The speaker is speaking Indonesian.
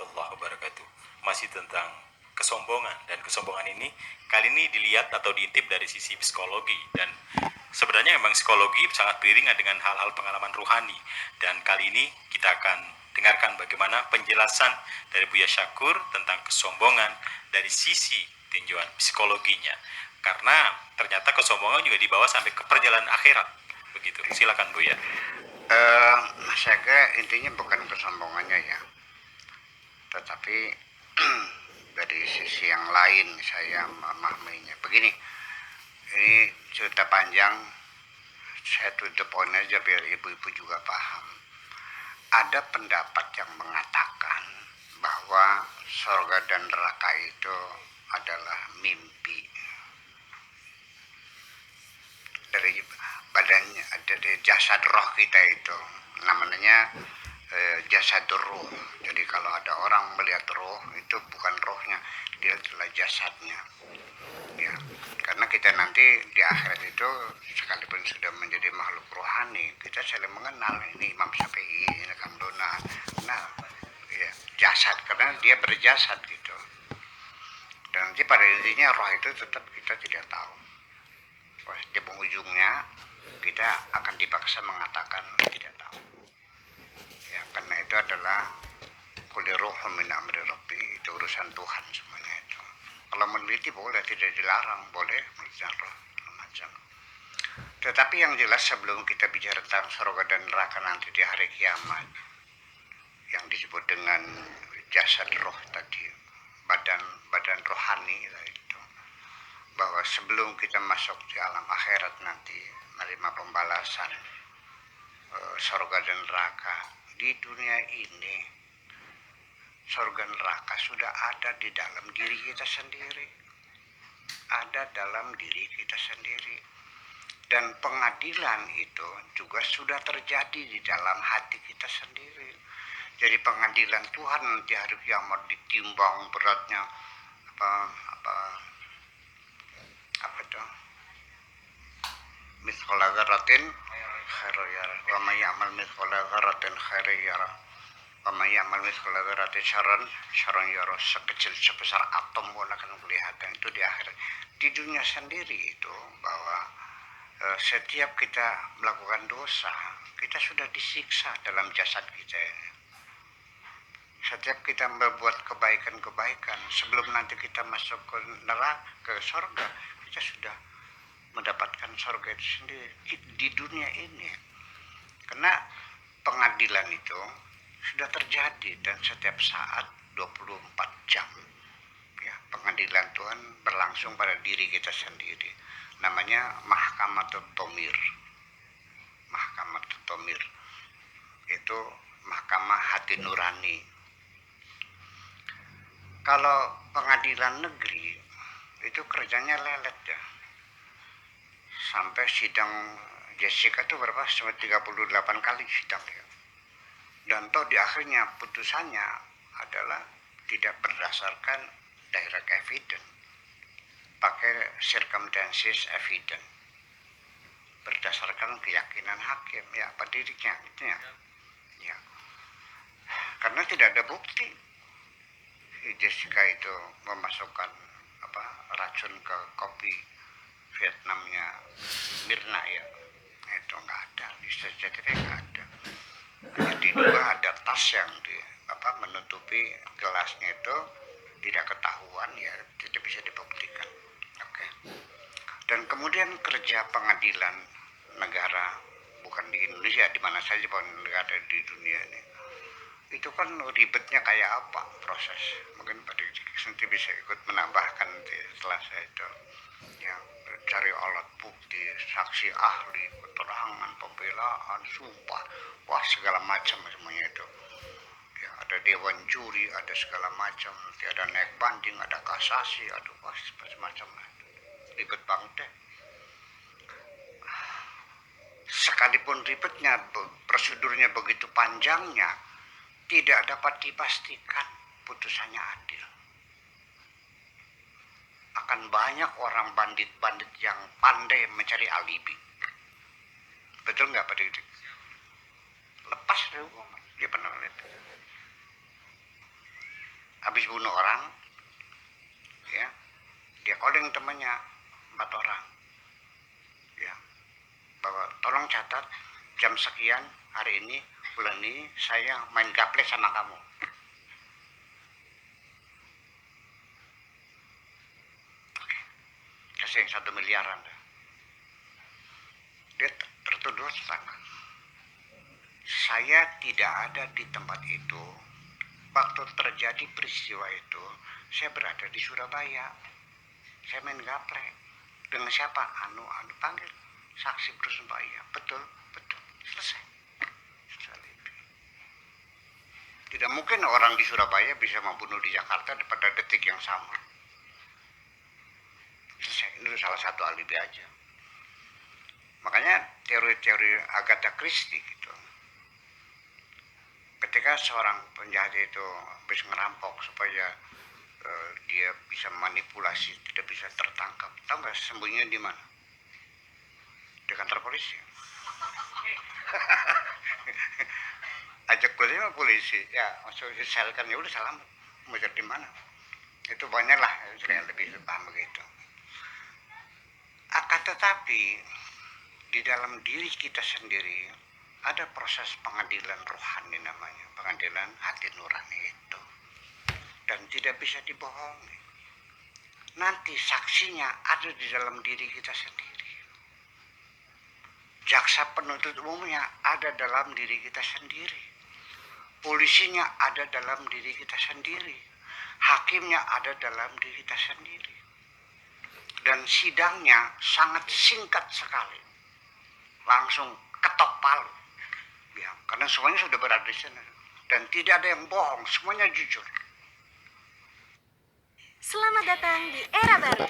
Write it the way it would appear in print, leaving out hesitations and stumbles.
warahmatullahi wabarakatuh. Masih tentang kesombongan, dan kesombongan ini kali ini dilihat atau diintip dari sisi psikologi, dan sebenarnya memang psikologi sangat beriringan dengan hal-hal pengalaman ruhani. Dan kali ini kita akan dengarkan bagaimana penjelasan dari Buya Syakur tentang kesombongan dari sisi tinjauan psikologinya, karena ternyata kesombongan juga dibawa sampai ke perjalanan akhirat begitu. Silakan Buya. Saya kira intinya bukan kesombongannya ya, tetapi dari sisi yang lain saya memahaminya. Begini, ini cerita panjang, saya to the point aja biar ibu-ibu juga paham. Ada pendapat yang mengatakan bahwa surga dan neraka itu adalah mimpi dari badannya, dari jasad roh kita itu, namanya jasad ruh. Jadi kalau ada orang melihat roh, itu bukan rohnya, dia adalah jasadnya ya. Karena kita nanti di akhirat itu sekalipun sudah menjadi makhluk rohani, kita saling mengenal. Ini Imam Syafi'i, ini Kang Dona, nah ya, jasad, karena dia berjasad gitu. Dan nanti pada intinya roh itu tetap kita tidak tahu. Di penghujungnya kita akan dipaksa mengatakan tidak tahu ya, karena itu adalah kulli ruhun min amri rabbi, itu urusan Tuhan semuanya itu. Kalau meneliti boleh, tidak dilarang, boleh meneliti roh macam. Tetapi yang jelas sebelum kita bicara tentang surga dan neraka nanti di hari kiamat, yang disebut dengan jasad roh tadi, badan rohani itu, bahwa sebelum kita masuk di alam akhirat nanti menerima pembalasan surga dan neraka, di dunia ini surga neraka sudah ada di dalam diri kita sendiri, ada dalam diri kita sendiri. Dan pengadilan itu juga sudah terjadi di dalam hati kita sendiri. Jadi pengadilan Tuhan nanti hari kiamat ditimbang beratnya apa itu, mithqala dzarratin khairan yarah wa may ya'mal mithqala dzarratin khairan yarah wa may ya'mal mithqala dzarratin syarran yarah. Sekecil sebesar atom pun akan kelihatan itu di akhirat. Di dunia sendiri itu bahwa setiap kita melakukan dosa, kita sudah disiksa dalam jasad kita ini. Setiap kita berbuat kebaikan-kebaikan, sebelum nanti kita masuk ke neraka, ke surga, kita sudah mendapatkan surga itu sendiri di dunia ini. Karena pengadilan itu sudah terjadi dan setiap saat 24 jam ya, pengadilan Tuhan berlangsung pada diri kita sendiri. Namanya Mahkamatul Tomir. Mahkamatul Tomir itu mahkamah hati nurani. Kalau pengadilan negeri itu kerjanya lelet ya. Sampai sidang Jessica itu berapa? Sampai 38 kali sidang ya. Dan toh di akhirnya putusannya adalah tidak berdasarkan direct evidence, pakai circumstances evidence, berdasarkan keyakinan hakim ya, pendidiknya gitu ya. Ya. Karena tidak ada bukti Jessica itu memasukkan racun ke kopi Vietnamnya Mirna ya, itu nggak ada, bisa jadi nggak ada. Jadi juga ada tas yang menutupi gelasnya itu tidak ketahuan ya, tidak bisa dibuktikan. Oke. Dan kemudian kerja pengadilan negara, bukan di Indonesia, di mana saja pun negara di dunia ini, itu kan ribetnya kayak apa proses. Mungkin Pak Dik nanti bisa ikut menambahkan setelah saya itu ya, cari alat bukti, saksi ahli, keterangan, pembelaan, sumpah, wah segala macam semuanya itu ya, ada dewan juri, ada segala macam, ada naik banding, ada kasasi, ada macam-macam, ribet banget deh. Sekalipun ribetnya, prosedurnya begitu panjangnya, tidak dapat dipastikan putusannya adil. Akan banyak orang bandit-bandit yang pandai mencari alibi. Betul nggak Pak Dik? Lepas dari hukuman, dia pernah lihat. bunuh orang, ya, dia calling temannya 4 orang, ya, bahwa tolong catat jam sekian hari ini bulan ini saya main gaple sama kamu. Kasih 1 miliaran. Dia tertuduh sama. Saya tidak ada di tempat itu. Waktu terjadi peristiwa itu, saya berada di Surabaya. Saya main gaple. Dengan siapa? Anu panggil. Saksi bersumpah, iya, betul. Selesai. Tidak mungkin orang di Surabaya bisa membunuh di Jakarta pada detik yang sama. Selesai. Itu salah satu alibi aja. Makanya teori-teori Agatha Christie gitu. Ketika seorang penjahat itu bisa ngerampok supaya dia bisa manipulasi, tidak bisa tertangkap. Tahu nggak sembunyinya di mana? Di kantor polisi. Ajak polisi, ya masuk sel kan, ya udah salam, mau cari di mana? Itu banyak lah, saya lebih paham begitu. Akan tetapi di dalam diri kita sendiri ada proses pengadilan rohani namanya, pengadilan hati nurani itu, dan tidak bisa dibohongi. Nanti saksinya ada di dalam diri kita sendiri. Jaksa penuntut umumnya ada dalam diri kita sendiri. Polisinya ada dalam diri kita sendiri. Hakimnya ada dalam diri kita sendiri. Dan sidangnya sangat singkat sekali. Langsung ketok palu. Ya, karena semuanya sudah berada di sana. Dan tidak ada yang bohong, semuanya jujur. Selamat datang di era baru.